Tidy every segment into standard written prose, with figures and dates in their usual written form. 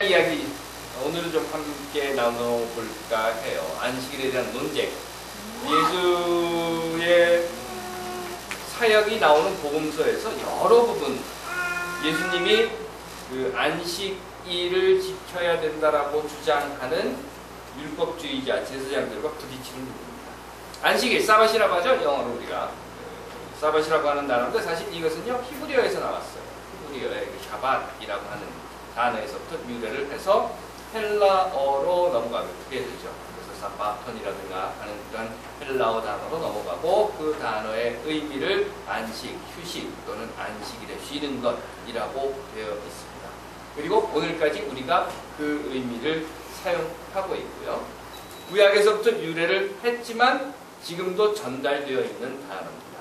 이야기 오늘은 좀 함께 나눠볼까 해요. 안식일에 대한 논쟁. 예수의 사역이 나오는 복음서에서 여러 부분 예수님이 그 안식일을 지켜야 된다라고 주장하는 율법주의자 제사장들과 부딪히는 부분입니다. 안식일, 사밧이라고 하죠. 영어로 우리가 사밧이라고 하는 단어인데 사실 이것은요 히브리어에서 나왔어요. 히브리어의 샤밧이라고 하는 단어에서부터 유래를 해서 헬라어로 넘어가게 되죠. 그래서 사바톤이라든가 하는 그런 헬라어 단어로 넘어가고 그 단어의 의미를 안식, 휴식 또는 안식일에 쉬는 것이라고 되어 있습니다. 그리고 오늘까지 우리가 그 의미를 사용하고 있고요. 구약에서부터 유래를 했지만 지금도 전달되어 있는 단어입니다.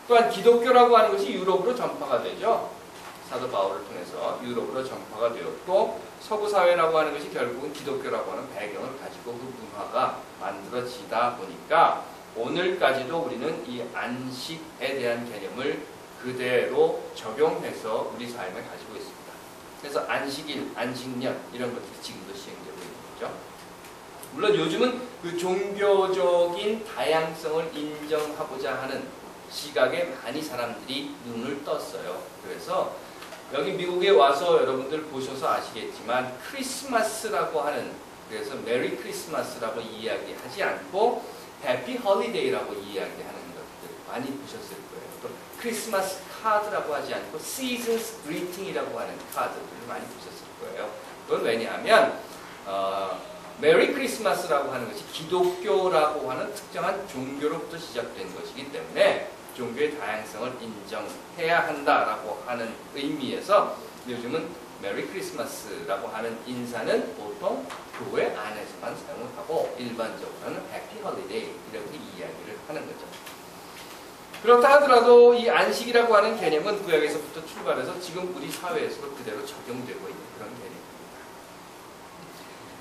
또한 기독교라고 하는 것이 유럽으로 전파가 되죠. 사도 바울을 통해서 유럽으로 전파가 되었고 서구 사회라고 하는 것이 결국은 기독교라고 하는 배경을 가지고 그 문화가 만들어지다 보니까 오늘까지도 우리는 이 안식에 대한 개념을 그대로 적용해서 우리 삶에 가지고 있습니다. 그래서 안식일, 안식년 이런 것들이 지금도 시행되고 있는 거죠. 물론 요즘은 그 종교적인 다양성을 인정하고자 하는 시각에 많이 사람들이 눈을 떴어요. 그래서 여기 미국에 와서 여러분들 보셔서 아시겠지만 크리스마스라고 하는, 그래서 메리 크리스마스라고 이야기하지 않고 해피 홀리데이라고 이야기하는 것들 많이 보셨을 거예요. 또 크리스마스 카드라고 하지 않고 시즌스 그리팅이라고 하는 카드들을 많이 보셨을 거예요. 그건 왜냐하면 메리 크리스마스라고 하는 것이 기독교라고 하는 특정한 종교로부터 시작된 것이기 때문에 종교의 다양성을 인정해야 한다라고 하는 의미에서 요즘은 메리 크리스마스라고 하는 인사는 보통 교회 안에서만 사용을 하고 일반적으로는 해피 홀리데이 이렇게 이야기를 하는 거죠. 그렇다 하더라도 이 안식이라고 하는 개념은 구약에서부터 출발해서 지금 우리 사회에서도 그대로 적용되고 있는 그런 개념입니다.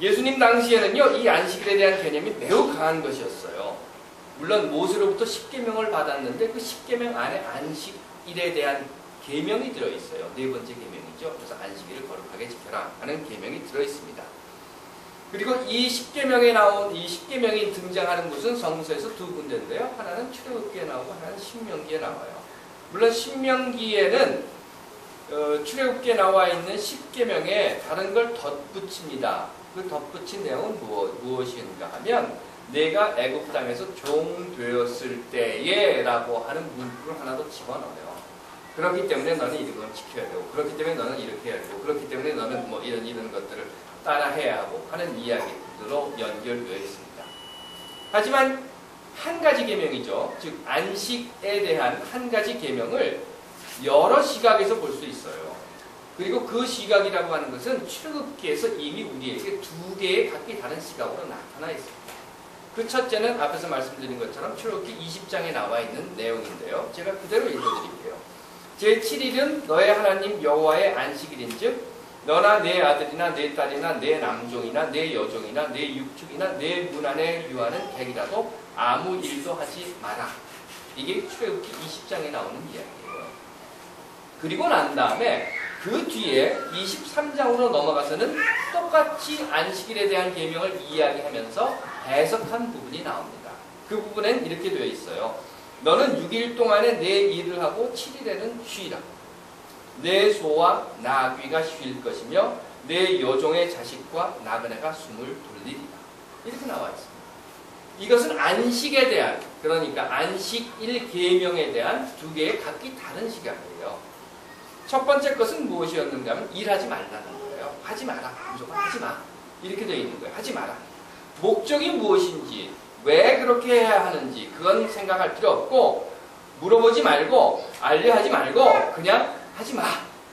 예수님 당시에는요 이 안식일에 대한 개념이 매우 강한 것이었어요. 물론 모세로부터 십계명을 받았는데 그 십계명 안에 안식일에 대한 계명이 들어있어요. 네 번째 계명이죠. 그래서 안식일을 거룩하게 지켜라 하는 계명이 들어있습니다. 그리고 이 십계명에 나온 이 십계명이 등장하는 곳은 성서에서 두 군데인데요. 하나는 출애굽기에 나오고 하나는 신명기에 나와요. 물론 신명기에는 출애굽기에 나와 있는 십계명에 다른 걸 덧붙입니다. 그 덧붙인 내용은 무엇인가 하면 내가 애굽 땅에서 종 되었을 때에 라고 하는 문구를 하나 더 집어넣어요. 그렇기 때문에 너는 이런 걸 지켜야 되고 그렇기 때문에 너는 이렇게 해야 되고 그렇기 때문에 너는 뭐 이런 것들을 따라해야 하고 하는 이야기들로 연결되어 있습니다. 하지만 한 가지 계명이죠. 즉 안식에 대한 한 가지 계명을 여러 시각에서 볼 수 있어요. 그리고 그 시각이라고 하는 것은 출애굽기에서 이미 우리에게 두 개의 각기 다른 시각으로 나타나 있습니다. 그 첫째는 앞에서 말씀드린 것처럼 출애굽기 20장에 나와 있는 내용인데요. 제가 그대로 읽어드릴게요. 제7일은 너의 하나님 여호와의 안식일인즉 너나 내 아들이나 내 딸이나 내 남종이나 내 여종이나 내 육축이나 내 문 안에 유하는 객이라도 아무 일도 하지 마라. 이게 출애굽기 20장에 나오는 이야기예요. 그리고 난 다음에 그 뒤에 23장으로 넘어가서는 똑같이 안식일에 대한 계명을 이야기하면서 해석한 부분이 나옵니다. 그 부분엔 이렇게 되어 있어요. 너는 6일 동안에 내 일을 하고 7일에는 쉬라. 내 소와 나귀가 쉴 것이며 내 여종의 자식과 나그네가 숨을 돌리리라. 이렇게 나와 있습니다. 이것은 안식에 대한, 그러니까 안식일 계명에 대한 두 개의 각기 다른 시각이에요. 첫 번째 것은 무엇이었는가 하면 일하지 말라는 거예요. 하지 마라. 무조건 하지 마. 이렇게 되어 있는 거예요. 하지 마라. 목적이 무엇인지, 왜 그렇게 해야 하는지 그건 생각할 필요 없고 물어보지 말고 알려하지 말고 그냥 하지 마.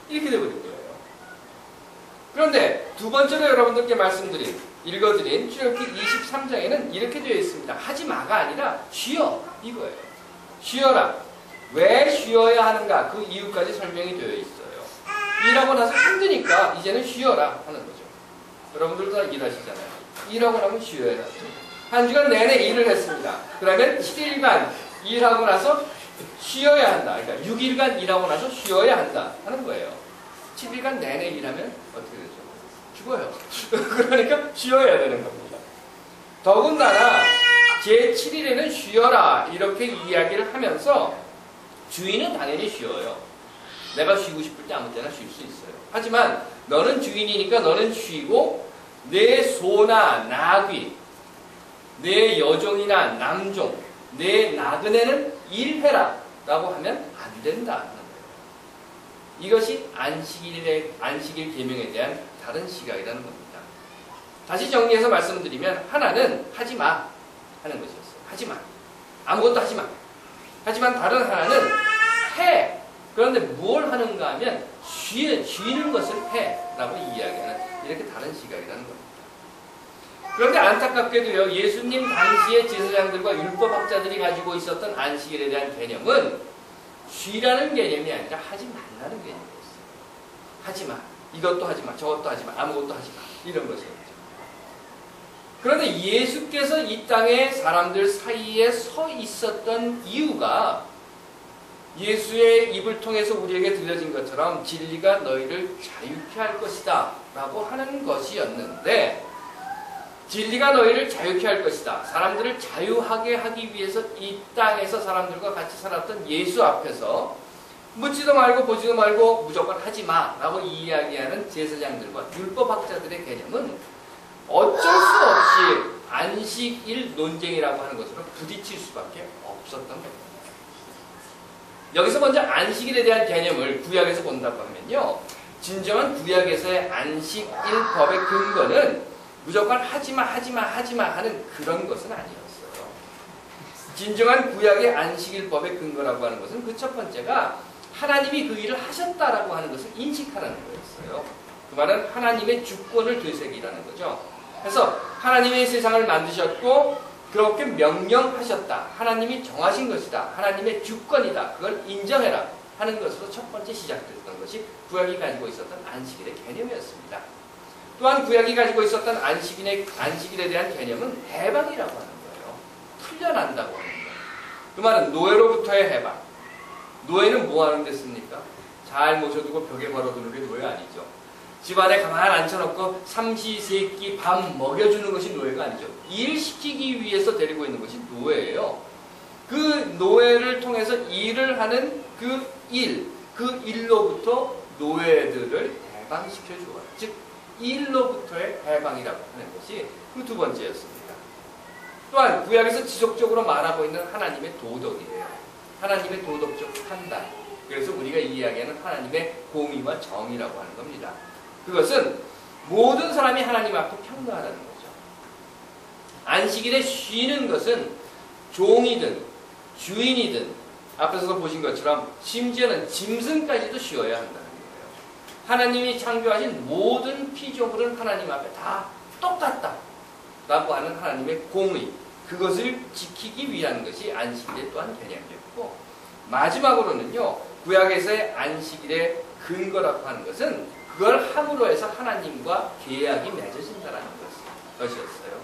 이렇게 되어버린 거예요. 그런데 두 번째로 여러분들께 읽어드린 출애굽기 23장에는 이렇게 되어 있습니다. 하지 마가 아니라 쉬어. 이거예요. 쉬어라. 왜 쉬어야 하는가 그 이유까지 설명이 되어 있어요. 일하고 나서 힘드니까 이제는 쉬어라 하는 거죠. 여러분들도 다 일하시잖아요. 일하고 나면 쉬어야 하죠. 한 주간 내내 일을 했습니다. 그러면 7일간 일하고 나서 쉬어야 한다. 그러니까 6일간 일하고 나서 쉬어야 한다 하는 거예요. 7일간 내내 일하면 어떻게 되죠? 죽어요. 그러니까 쉬어야 되는 겁니다. 더군다나 제7일에는 쉬어라 이렇게 이야기를 하면서 주인은 당연히 쉬어요. 내가 쉬고 싶을 때 아무 때나 쉴 수 있어요. 하지만 너는 주인이니까 너는 쉬고 내 소나 나귀, 내 여종이나 남종, 내 나그네는 일해라 라고 하면 안 된다. 이것이 안식일 계명에 대한 다른 시각이라는 겁니다. 다시 정리해서 말씀드리면 하나는 하지마 하는 것이었어요. 하지마. 아무것도 하지마. 하지만 다른 하나는 해. 그런데 뭘 하는가 하면 쉬는 것을 해 라고 이야기하는 이렇게 다른 시각이라는 겁니다. 그런데 안타깝게도요, 예수님 당시의 제사장들과 율법학자들이 가지고 있었던 안식일에 대한 개념은 쉬라는 개념이 아니라 하지 말라는 개념이었어요. 하지마. 이것도 하지마. 저것도 하지마. 아무것도 하지마. 이런 것이었죠. 그런데 예수께서 이 땅에 사람들 사이에 서 있었던 이유가 예수의 입을 통해서 우리에게 들려진 것처럼 진리가 너희를 자유케 할 것이다 라고 하는 것이었는데, 진리가 너희를 자유케 할 것이다. 사람들을 자유하게 하기 위해서 이 땅에서 사람들과 같이 살았던 예수 앞에서 묻지도 말고 보지도 말고 무조건 하지마 라고 이야기하는 제사장들과 율법학자들의 개념은 어쩔 수 없이 안식일 논쟁이라고 하는 것으로 부딪힐 수밖에 없었던 겁니다. 여기서 먼저 안식일에 대한 개념을 구약에서 본다고 하면요, 진정한 구약에서의 안식일법의 근거는 무조건 하지마 하는 그런 것은 아니었어요. 진정한 구약의 안식일법의 근거라고 하는 것은 그 첫 번째가 하나님이 그 일을 하셨다라고 하는 것을 인식하라는 거였어요. 그 말은 하나님의 주권을 되새기라는 거죠. 그래서 하나님의 세상을 만드셨고 그렇게 명령하셨다. 하나님이 정하신 것이다. 하나님의 주권이다. 그걸 인정해라 하는 것으로 첫 번째 시작됐던 것이 구약이 가지고 있었던 안식일의 개념이었습니다. 또한 구약이 가지고 있었던 안식일에 대한 개념은 해방이라고 하는 거예요. 풀려난다고 하는 거예요. 그 말은 노예로부터의 해방. 노예는 뭐 하는 데 씁니까? 잘 모셔두고 벽에 걸어두는 게 노예 아니죠. 집안에 가만 앉혀놓고 삼시세끼 밥 먹여주는 것이 노예가 아니죠. 일시키기 위해서 데리고 있는 것이 노예예요. 그 노예를 통해서 일을 하는 그 일로부터 노예들을 해방시켜 주어요. 즉 일로부터의 해방이라고 하는 것이 그 두 번째였습니다. 또한 구약에서 지속적으로 말하고 있는 하나님의 도덕이에요. 하나님의 도덕적 판단. 그래서 우리가 이야기하는 하나님의 공의와 정의라고 하는 겁니다. 그것은 모든 사람이 하나님 앞에 평등하다는 거죠. 안식일에 쉬는 것은 종이든 주인이든 앞에서 보신 것처럼 심지어는 짐승까지도 쉬어야 한다는 거예요. 하나님이 창조하신 모든 피조물은 하나님 앞에 다 똑같다 라고 하는 하나님의 공의, 그것을 지키기 위한 것이 안식일의 또한 개념이었고, 마지막으로는요, 구약에서의 안식일의 근거라고 하는 것은 그걸 함으로 해서 하나님과 계약이 맺어진다는 것이었어요.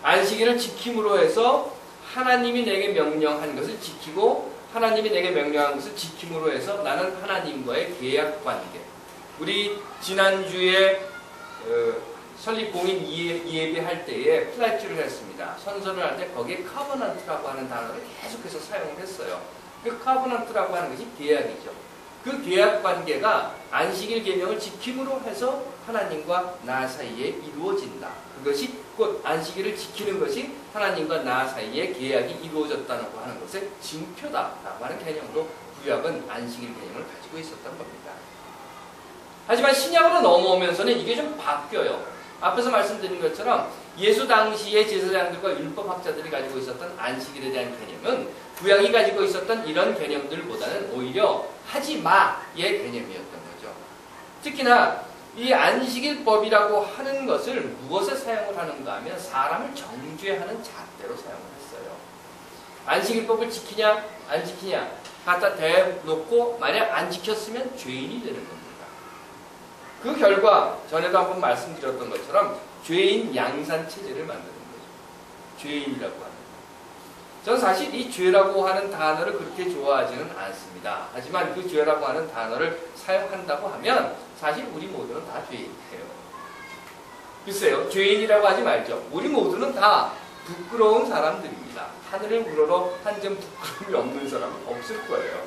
안식일을 지킴으로 해서 하나님이 내게 명령한 것을 지키고 하나님이 내게 명령한 것을 지킴으로 해서 나는 하나님과의 계약 관계. 우리 지난주에 설립공인 예배할 때에 플래치를 했습니다. 선서를 할 때 거기에 커버넌트라고 하는 단어를 계속해서 사용을 했어요. 그 커버넌트라고 하는 것이 계약이죠. 그 계약 관계가 안식일 계명을 지킴으로 해서 하나님과 나 사이에 이루어진다. 그것이 곧 안식일을 지키는 것이 하나님과 나 사이에 계약이 이루어졌다고 하는 것의 징표다라고 하는 개념으로 구약은 안식일 개념을 가지고 있었던 겁니다. 하지만 신약으로 넘어오면서는 이게 좀 바뀌어요. 앞에서 말씀드린 것처럼 예수 당시의 제사장들과 율법학자들이 가지고 있었던 안식일에 대한 개념은 구약이 가지고 있었던 이런 개념들보다는 오히려 하지 마의 개념이었던 거죠. 특히나 이 안식일법이라고 하는 것을 무엇에 사용을 하는가 하면 사람을 정죄하는 잣대로 사용을 했어요. 안식일법을 지키냐 안 지키냐 갖다 대놓고 만약 안 지켰으면 죄인이 되는 겁니다. 그 결과 전에도 한번 말씀드렸던 것처럼 죄인 양산체제를 만드는 거죠. 죄인이라고 하는 거. 저는 사실 이 죄라고 하는 단어를 그렇게 좋아하지는 않습니다. 하지만 그 죄라고 하는 단어를 사용한다고 하면 사실 우리 모두는 다 죄인이에요. 글쎄요, 죄인이라고 하지 말죠. 우리 모두는 다 부끄러운 사람들입니다. 하늘을 우러러 한 점 부끄러움이 없는 사람은 없을 거예요.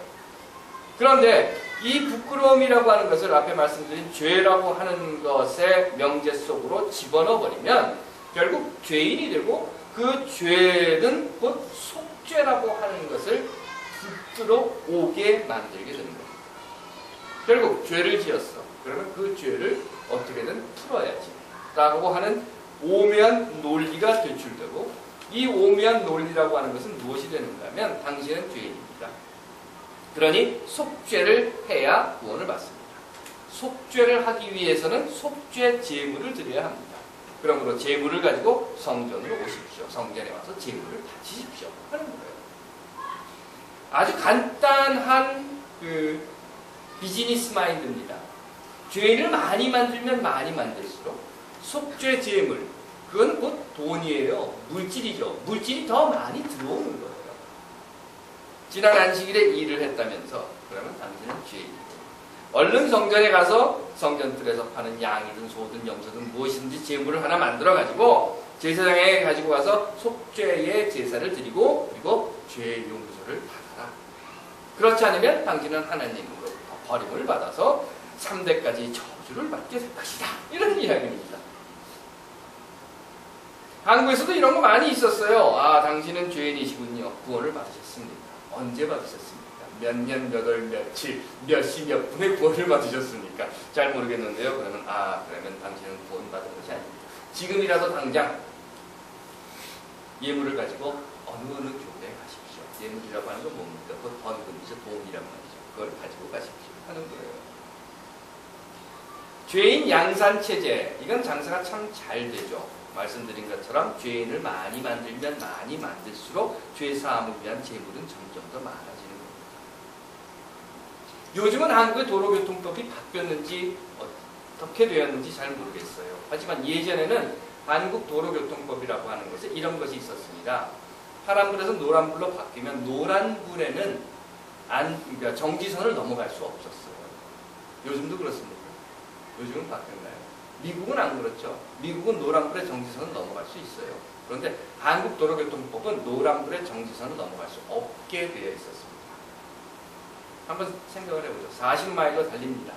그런데 이 부끄러움이라고 하는 것을 앞에 말씀드린 죄라고 하는 것의 명제 속으로 집어넣어 버리면 결국 죄인이 되고, 그 죄는 곧 속죄라고 하는 것을 붙들어 오게 만들게 되는 겁니다. 결국 죄를 지었어. 그러면 그 죄를 어떻게든 풀어야지 라고 하는 오묘한 논리가 되출되고, 이 오묘한 논리라고 하는 것은 무엇이 되는가 하면 당신은 죄인입니다. 그러니 속죄를 해야 구원을 받습니다. 속죄를 하기 위해서는 속죄 제물을 드려야 합니다. 그러므로 제물을 가지고 성전으로 오십시오. 성전에 와서 제물을 바치십시오 하는 거예요. 아주 간단한 비즈니스 마인드입니다. 죄인을 많이 만들면 많이 만들수록 속죄 제물, 그건 곧 돈이에요. 물질이죠. 물질이 더 많이 들어오는 거예요. 지난 안식일에 일을 했다면서 그러면 당신은 죄인이고, 얼른 성전에 가서 성전뜰에서 파는 양이든 소든 염소든 무엇이든지 제물을 하나 만들어 가지고 제사장에 가지고 가서 속죄의 제사를 드리고, 그리고 죄 용서를 받아라. 그렇지 않으면 당신은 하나님으로부터 버림을 받아서 3대까지 저주를 받게 될 것이다. 이런 이야기입니다. 한국에서도 이런 거 많이 있었어요. 아, 당신은 죄인이시군요. 구원을 받으셨습니다. 언제 받으셨습니까? 몇 년, 몇 월, 며칠, 몇 시, 몇 분에 구원을 받으셨습니까? 잘 모르겠는데요. 그러면 그러면 당신은 구원 받은 것이 아닙니다. 지금이라도 당장 예물을 가지고 어느 교회에 가십시오. 예물이라고 하는 건 뭡니까? 그건 헌금이죠. 돈이란 말이죠. 그걸 가지고 가십시오 하는 거예요. 죄인 양산체제, 이건 장사가 참 잘 되죠. 말씀드린 것처럼 죄인을 많이 만들면 많이 만들수록 죄사함을 위한 재물은 점점 더 많아지는 겁니다. 요즘은 한국의 도로교통법이 바뀌었는지 어떻게 되었는지 잘 모르겠어요. 하지만 예전에는 한국 도로교통법이라고 하는 것에 이런 것이 있었습니다. 파란불에서 노란불로 바뀌면 노란불에는 그러니까 정지선을 넘어갈 수 없었어요. 요즘도 그렇습니까? 요즘은 바뀌었나요? 미국은 안 그렇죠. 미국은 노란불에 정지선을 넘어갈 수 있어요. 그런데 한국 도로교통법은 노란불에 정지선을 넘어갈 수 없게 되어 있었습니다. 한번 생각을 해보죠. 40마일로 달립니다.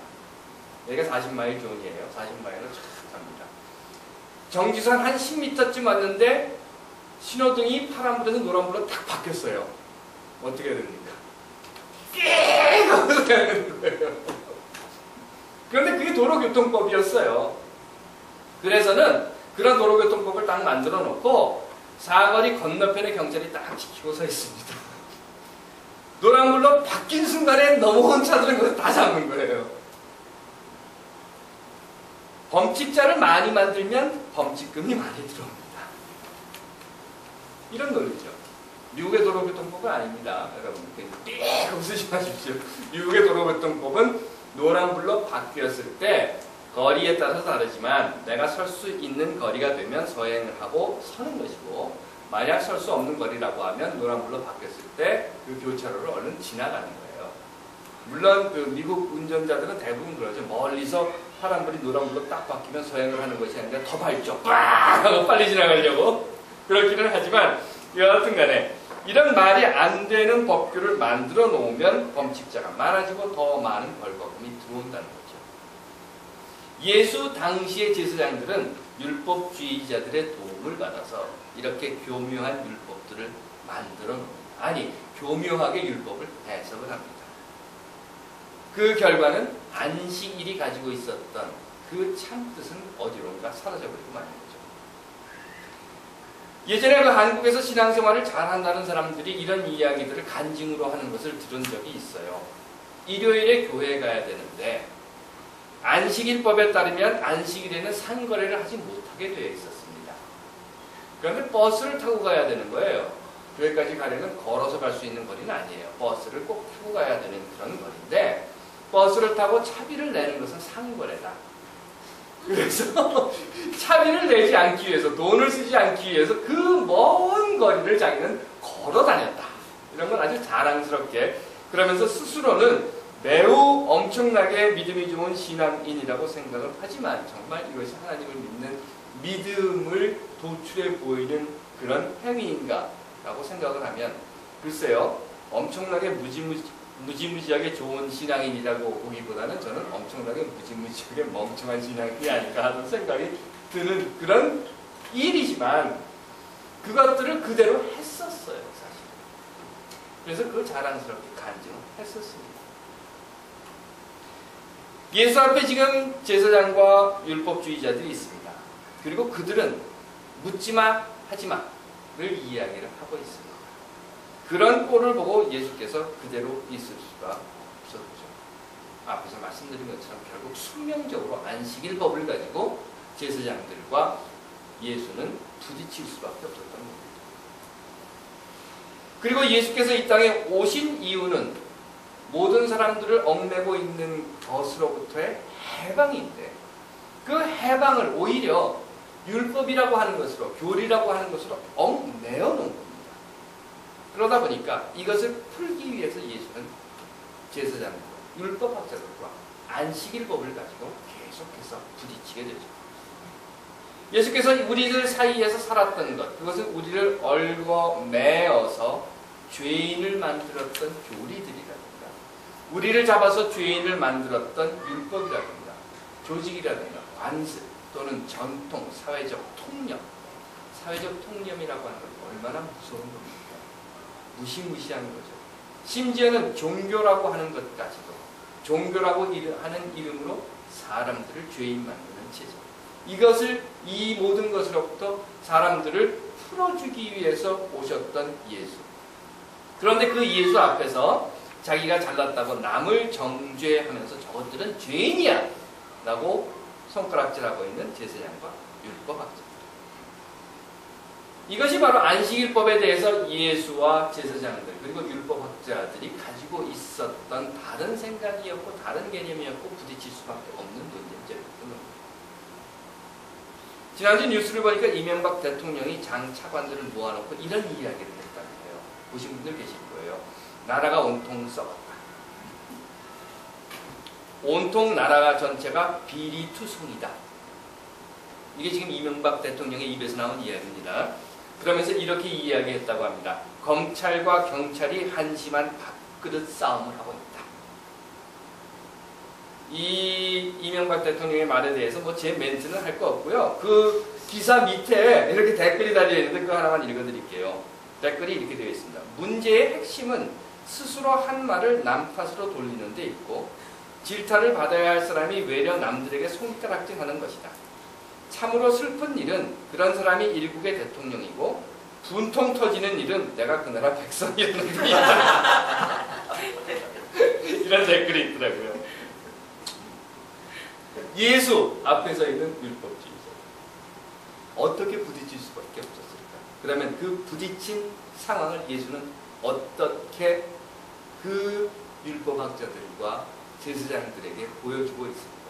여기가 40마일 존이에요. 40마일로 쫙 갑니다. 정지선 한 10m쯤 왔는데 신호등이 파란불에서 노란불로 딱 바뀌었어요. 어떻게 해야 됩니까? 띵! 하면서 가는 거예요. 그런데 그게 도로교통법이었어요. 그래서는 그런 도로교통법을 딱 만들어 놓고 사거리 건너편에 경찰이 딱 지키고 서 있습니다. 노란불로 바뀐 순간에 넘어온 차들은 그걸 다 잡는 거예요. 범칙자를 많이 만들면 범칙금이 많이 들어옵니다. 이런 논리죠. 미국의 도로교통법은 아닙니다. 여러분, 삑 웃으지 마십시오. 미국의 도로교통법은 노란불로 바뀌었을 때 거리에 따라서 다르지만 내가 설 수 있는 거리가 되면 서행을 하고 서는 것이고, 만약 설 수 없는 거리라고 하면 노란불로 바뀌었을 때 그 교차로를 얼른 지나가는 거예요. 물론 그 미국 운전자들은 대부분 그러죠. 멀리서 파란불이 노란불로 딱 바뀌면 서행을 하는 것이 아니라 더 밟죠. 빡! 하고 빨리 지나가려고. 그렇기는 하지만 여하튼 간에 이런 말이 안 되는 법규를 만들어 놓으면 범칙자가 많아지고 더 많은 벌거금이 들어온다는 거죠. 예수 당시의 제사장들은 율법주의자들의 도움을 받아서 이렇게 교묘한 율법들을 만들어 놓습니다. 아니, 교묘하게 율법을 해석을 합니다. 그 결과는 안식일이 가지고 있었던 그 참뜻은 어디론가 사라져버리고 마는 거죠. 예전에 그 한국에서 신앙생활을 잘한다는 사람들이 이런 이야기들을 간증으로 하는 것을 들은 적이 있어요. 일요일에 교회에 가야 되는데 안식일법에 따르면 안식일에는 상거래를 하지 못하게 되어 있었습니다. 그런데 버스를 타고 가야 되는 거예요. 교회까지 가려면 걸어서 갈 수 있는 거리는 아니에요. 버스를 꼭 타고 가야 되는 그런 거리인데 버스를 타고 차비를 내는 것은 상거래다. 그래서 차비를 내지 않기 위해서, 돈을 쓰지 않기 위해서 그 먼 거리를 자기는 걸어 다녔다. 이런 건 아주 자랑스럽게, 그러면서 스스로는 매우 엄청나게 믿음이 좋은 신앙인이라고 생각을 하지만 정말 이것이 하나님을 믿는 믿음을 도출해 보이는 그런 행위인가? 라고 생각을 하면 글쎄요, 엄청나게 무지무지하게 좋은 신앙인이라고 보기보다는 저는 엄청나게 무지무지하게 멍청한 신앙인이 아닐까 하는 생각이 드는 그런 일이지만 그것들을 그대로 했었어요, 사실. 그래서 그걸 자랑스럽게 간증을 했었습니다. 예수 앞에 지금 제사장과 율법주의자들이 있습니다. 그리고 그들은 묻지마, 하지마를 이야기를 하고 있습니다. 그런 꼴을 보고 예수께서 그대로 있을 수가 없었죠. 앞에서 말씀드린 것처럼 결국 숙명적으로 안식일법을 가지고 제사장들과 예수는 부딪힐 수밖에 없었던 겁니다. 그리고 예수께서 이 땅에 오신 이유는 모든 사람들을 얽매고 있는 것으로부터의 해방인데 그 해방을 오히려 율법이라고 하는 것으로, 교리라고 하는 것으로 얽매어 놓은 겁니다. 그러다 보니까 이것을 풀기 위해서 예수는 제사장들과 율법학자들과 안식일법을 가지고 계속해서 부딪히게 되죠. 예수께서 우리들 사이에서 살았던 것, 그것은 우리를 얽어매어서 죄인을 만들었던 교리들이라든가, 우리를 잡아서 죄인을 만들었던 율법이라든가, 조직이라든가, 관습 또는 전통, 사회적 통념. 사회적 통념이라고 하는 건 얼마나 무서운 겁니까? 무시무시한 거죠. 심지어는 종교라고 하는 것까지도, 종교라고 하는 이름으로 사람들을 죄인 만드는 체제. 이것을, 이 모든 것으로부터 사람들을 풀어주기 위해서 오셨던 예수. 그런데 그 예수 앞에서 자기가 잘났다고 남을 정죄하면서 저것들은 죄인이야 라고 손가락질하고 있는 제사장과 율법학자. 이것이 바로 안식일법에 대해서 예수와 제사장들 그리고 율법학자들이 가지고 있었던 다른 생각이었고 다른 개념이었고 부딪힐 수밖에 없는 논쟁점이었던 겁니다. 지난주 뉴스를 보니까 이명박 대통령이 장 차관들을 모아놓고 이런 이야기를 했다는 거예요. 보신 분들 계실 거예요. 나라가 온통 썩었다. 온통 나라가 전체가 비리투성이다. 이게 지금 이명박 대통령의 입에서 나온 이야기입니다. 그러면서 이렇게 이야기했다고 합니다. 검찰과 경찰이 한심한 밥그릇 싸움을 하고 있다. 이 이명박 대통령의 말에 대해서 뭐 제 멘트는 할 거 없고요. 그 기사 밑에 이렇게 댓글이 달려있는데 그거 하나만 읽어드릴게요. 댓글이 이렇게 되어 있습니다. 문제의 핵심은 스스로 한 말을 남 탓으로 돌리는 데 있고 질타를 받아야 할 사람이 외려 남들에게 손가락질하는 것이다. 참으로 슬픈 일은 그런 사람이 일국의 대통령이고 분통 터지는 일은 내가 그 나라 백성이었는데 이런 댓글이 있더라고요. 예수 앞에 서 있는 율법주의자. 어떻게 부딪힐 수밖에 없었을까? 그러면 그 부딪힌 상황을 예수는 어떻게 그 율법학자들과 제사장들에게 보여주고 있습니다.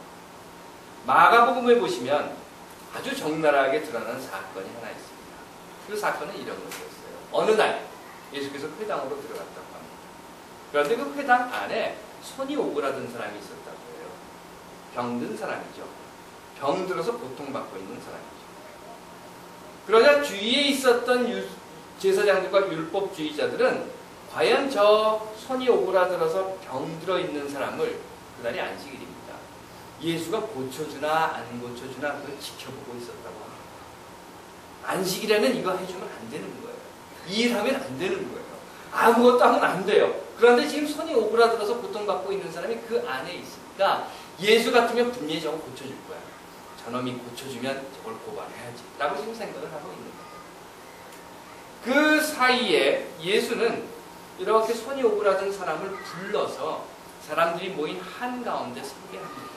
마가복음에 보시면 아주 적나라하게 드러난 사건이 하나 있습니다. 그 사건은 이런 것이었어요. 어느 날 예수께서 회당으로 들어갔다고 합니다. 그런데 그 회당 안에 손이 오그라든 사람이 있었다고 해요. 병든 사람이죠. 병들어서 고통받고 있는 사람이죠. 그러자 주위에 있었던 제사장들과 율법주의자들은 과연 저 손이 오그라들어서 병들어 있는 사람을, 그날이 안식일입니다, 예수가 고쳐주나 안 고쳐주나 그걸 지켜보고 있었다고 합니다. 안식일에는 이거 해주면 안 되는 거예요. 이 일하면 안 되는 거예요. 아무것도 하면 안 돼요. 그런데 지금 손이 오그라들어서 고통받고 있는 사람이 그 안에 있으니까 예수 같으면 분명히 저거 고쳐줄 거야. 저놈이 고쳐주면 저걸 고발해야지 라고 지금 생각을 하고 있는 거예요. 그 사이에 예수는 이렇게 손이 오그라든 사람을 불러서 사람들이 모인 한가운데 서게 합니다.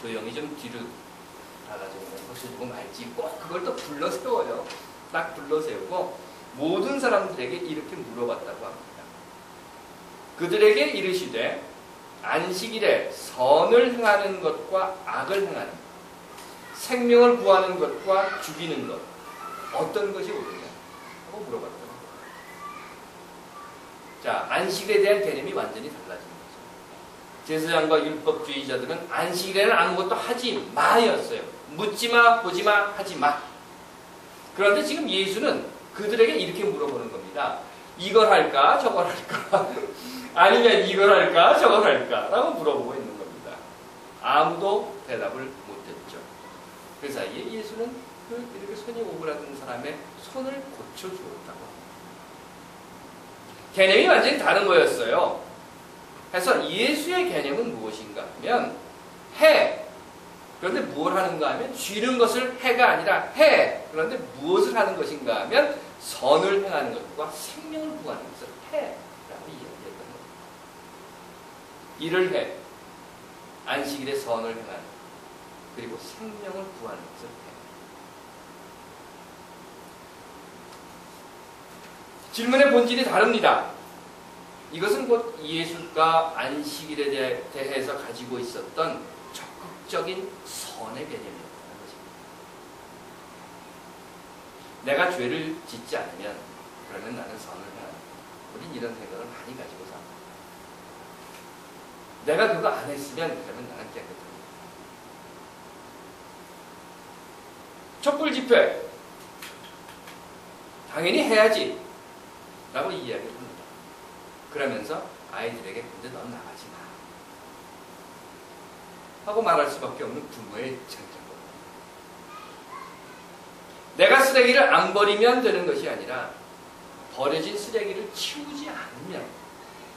조용히 좀 뒤로 가가지고 고쳐주고 말지, 꼭 그걸 또 불러 세워요. 딱 불러 세우고 모든 사람들에게 이렇게 물어봤다고 합니다. 그들에게 이르시되 안식일에 선을 행하는 것과 악을 행하는 것, 생명을 구하는 것과 죽이는 것, 어떤 것이 옳으냐 하고 물어봤다고 합니다. 자, 안식일에 대한 개념이 완전히 달라진 거죠. 제사장과 율법주의자들은 안식일에는 아무것도 하지 마였어요. 묻지마, 보지마, 하지마. 그런데 지금 예수는 그들에게 이렇게 물어보는 겁니다. 이걸 할까? 저걸 할까? 아니면 이걸 할까? 저걸 할까? 라고 물어보고 있는 겁니다. 아무도 대답을 못했죠. 그 사이에 예수는 이렇게 손이 오그라든 사람의 손을 고쳐주었다고. 개념이 완전히 다른 거였어요. 그래서 예수의 개념은 무엇인가 하면 해. 그런데 무엇을 하는가 하면 쥐는 것을 해가 아니라 해. 그런데 무엇을 하는 것인가 하면 선을 행하는 것과 생명을 구하는 것을 해라고 이야기했던 겁니다. 일을 해. 안식일에 선을 행하는. 그리고 생명을 구하는 것을 해. 질문의 본질이 다릅니다. 이것은 곧 예수가 안식일에 대해서 가지고 있었던 적극적인 선의 개념이었다는 것입니다. 내가 죄를 짓지 않으면 그러면 나는 선을 해야. 우린 이런 생각을 많이 가지고 삽니다. 내가 그거 안 했으면 그러면 나는 깨끗합니다. 촛불 집회 당연히 해야지 라고 이야기를 합니다. 그러면서 아이들에게 근데 넌 나가지 마 하고 말할 수밖에 없는 부모의 장점입니다. 내가 쓰레기를 안 버리면 되는 것이 아니라 버려진 쓰레기를 치우지 않으면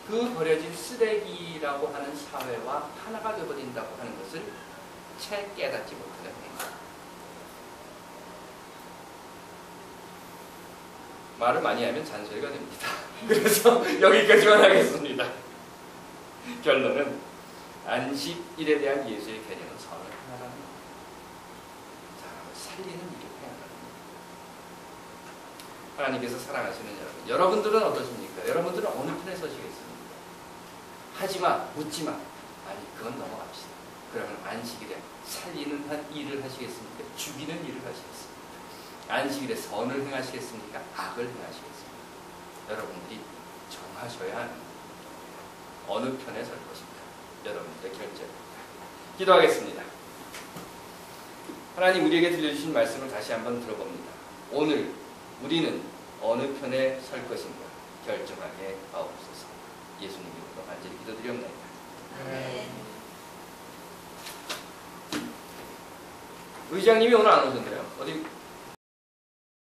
그 버려진 쓰레기라고 하는 사회와 하나가 되어버린다고 하는 것을 채 깨닫지 못하는 행위. 말을 많이 하면 잔소리가 됩니다. 그래서 여기까지만 하겠습니다. 결론은 안식일에 대한 예수의 개념은 선을 행하라는 겁니다. 살리는 일을 행하라는 겁니다. 하나님께서 사랑하시는 여러분, 여러분들은 어떠십니까? 여러분들은 어느 편에 서시겠습니까? 하지마, 묻지마. 아니, 그건 넘어갑시다. 그러면 안식일에 살리는 일을 하시겠습니까? 죽이는 일을 하시겠습니까? 안식일에 선을 행하시겠습니까? 악을 행하시겠습니까? 여러분들이 정하셔야 합니다. 어느 편에 설 것입니다. 여러분들의 결정입니다. 기도하겠습니다. 하나님, 우리에게 들려주신 말씀을 다시 한번 들어봅니다. 오늘 우리는 어느 편에 설 것인가 결정하게 하옵소서. 예수님 이름으로 간절히 기도드리옵나이다. 아멘. 의장님이 오늘 안 오셨나요? 어디